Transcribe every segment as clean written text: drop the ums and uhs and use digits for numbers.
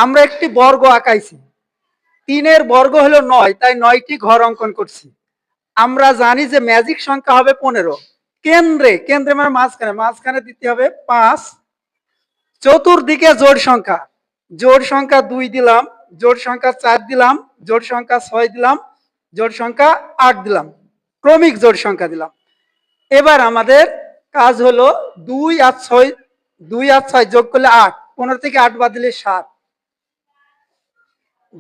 আমরা একটি বর্গ আঁকাইছি, 3-এর বর্গ হলো 9, তাই 9টি ঘর অঙ্কন করছি। আমরা জানি যে ম্যাজিক সংখ্যা হবে 15। কেন্দ্রে কেন্দ্রে মানে মাঝখানে মাঝখানে দিতে হবে 5। চতুর্দিকে জোড় সংখ্যা 2 দিলাম, জোড় সংখ্যা 4 দিলাম, জোড় সংখ্যা 6 দিলাম, জোড় সংখ্যা 8 দিলাম, ক্রমিক জোড় সংখ্যা দিলাম। এবার আমাদের কাজ হলো 2 আর 6, 2 আর 6 যোগ করলে 8, 15 থেকে 8 বাদ দিলে 7।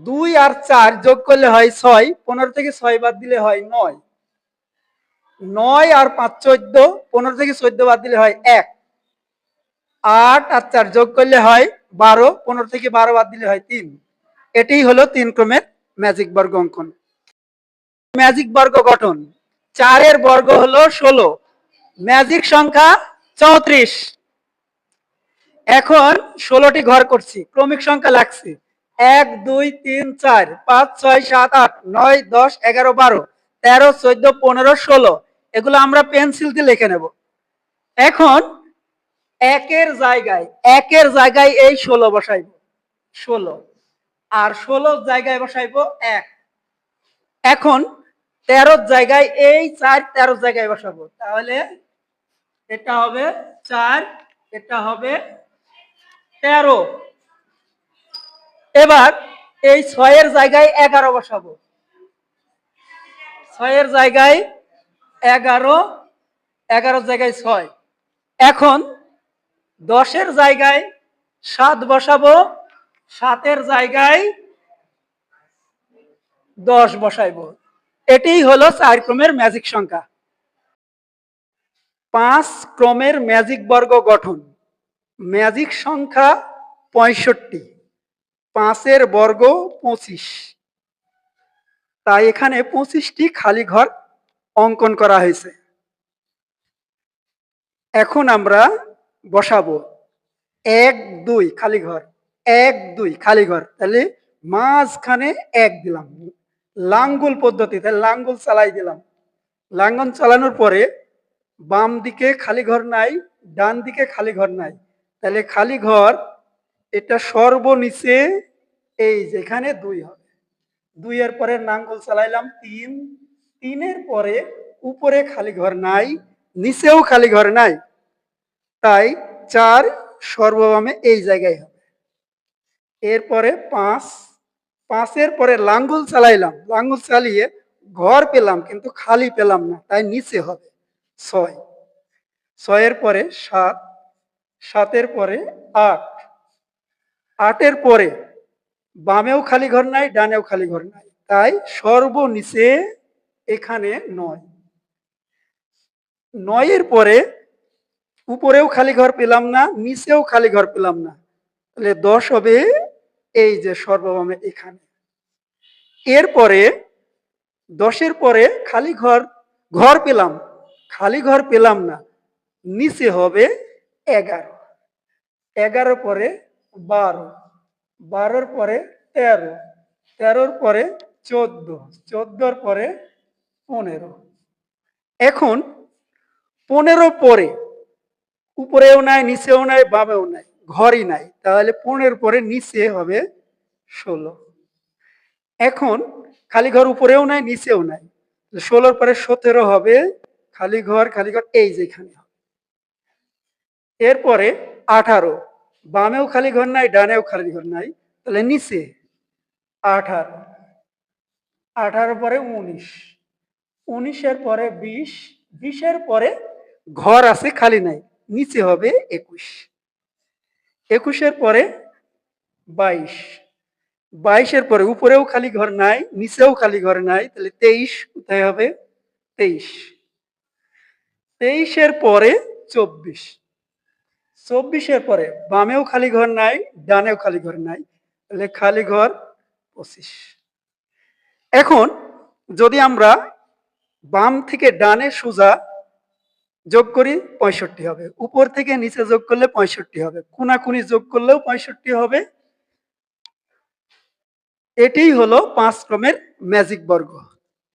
2 আর 4 যোগ করলে হয় 6, 15 থেকে 6 বাদ দিলে হয় 9। 9 আর 5 14, 15 থেকে 14 বাদ দিলে হয় 1। 8 আর 4 যোগ করলে হয় 12, 15 থেকে 12 বাদ দিলে হয় 3। এটাই হলো 3 ক্রমের ম্যাজিক বর্গ অঙ্কন। ম্যাজিক বর্গ গঠন: 4-এর বর্গ হলো 16, ম্যাজিক সংখ্যা 34। এখন 16টি ঘর করছি, ক্রমিক সংখ্যা লাগছে 1 2 3 4 5 6 7 8 9 10 11 12 13 14 15 16। এগুলো আমরা পেন্সিল দিয়ে লিখে নেব। এখন একের জায়গায় এই 16 বসাইব, 16, আর 16 জায়গায় বসাইব 1। এখন 13 জায়গায় এই 4 13 জায়গায় বসাবো, তাহলে এটা হবে 4, এটা হবে 13। এবার এই 6-এর জায়গায় 11 বসাবো, 6-এর জায়গায় 11, 11 জায়গায় 6। এখন 10-এর জায়গায় 7 বসাবো, 7-এর জায়গায় 10 বসাইবো। এটাই হলো 4 ক্রমের ম্যাজিক সংখ্যা। 5 ক্রমের ম্যাজিক বর্গ গঠন: ম্যাজিক সংখ্যা 65, 5-এর বর্গ 25, তাই এখানে 25টি খালি ঘর অঙ্কন করা হয়েছে। এখন আমরা বসাবো 1 2 খালি ঘর, 1 2 খালি ঘর, তাহলে মাঝখানে 1 দিলাম। লাঙ্গল পদ্ধতিতে লাঙ্গল চালাই দিলাম। লাঙ্গল চালানোর পরে বাম দিকে খালি ঘর নাই, ডান দিকে খালি ঘর নাই, তাহলে খালি ঘর এটা সর্বনিচে এই যেখানে 2 হবে। 2 এর পরে লাঙ্গল চালাইলাম 3, 3-এর পরে উপরে খালি ঘর নাই, নিচেও খালি ঘর নাই, তাই 4 সর্ববামে এই জায়গায় হবে। এরপরে 5, 5-এর পরে লাঙ্গল চালাইলাম, লাঙ্গল চালিয়ে ঘর পেলাম কিন্তু খালি পেলাম না, তাই নিচে হবে 6। 6-এর পরে 7, 7-এর পরে 8, 8-এর পরে বামেও খালি ঘর নাই, ডানেও খালি ঘর নাই, তাই সর্বনিচে এখানে 9। 9-এর পরে উপরেও খালি ঘর পেলাম না, নিচেও খালি ঘর পেলাম না, তাহলে 10 হবে এই যে সর্ববামে এখানে। এরপরে 10-এর পরে খালি ঘর পেলাম, খালি ঘর পেলাম না, নিচে হবে 11। 11 পরে 12, 12-র পরে 13, 13-র পরে 14, 14-র পরে 15। এখন 15 পরে উপরেও নাই, নিচেও নাই, বামেও নাই, ঘরই নাই, তাহলে 15-এর পরে নিচে হবে 16। এখন খালি ঘর উপরেও নাই, নিচেও নাই, 16-র পরে 17 হবে, খালি ঘর এই যেখানে হবে। এরপরে 18, বামেও খালি ঘর নাই, ডানেও খালি ঘর নাই, তাহলে নিচে 18, 18 পরে 19, 19-এর পরে 20, 20-এর পরে ঘর আছে খালি নাই, নিচে হবে 21, 21-এর পরে 22, 22-এর পরে উপরেও খালি ঘর নাই, নিচেও খালি ঘর নাই, তাহলে 23 কোথায় হবে 23, 23-এর পরে 24, 24-এর পরে বামেও খালি ঘর নাই, ডানেও খালি ঘর নাই, তাহলে খালি ঘর 25। এখন যদি আমরা বাম থেকে ডানে সোজা যোগ করি 65 হবে, উপর থেকে নিচে যোগ করলে 65 হবে, কোনাকুনি যোগ করলেও 65 হবে। এটাই হলো 5 ক্রমের ম্যাজিক বর্গ।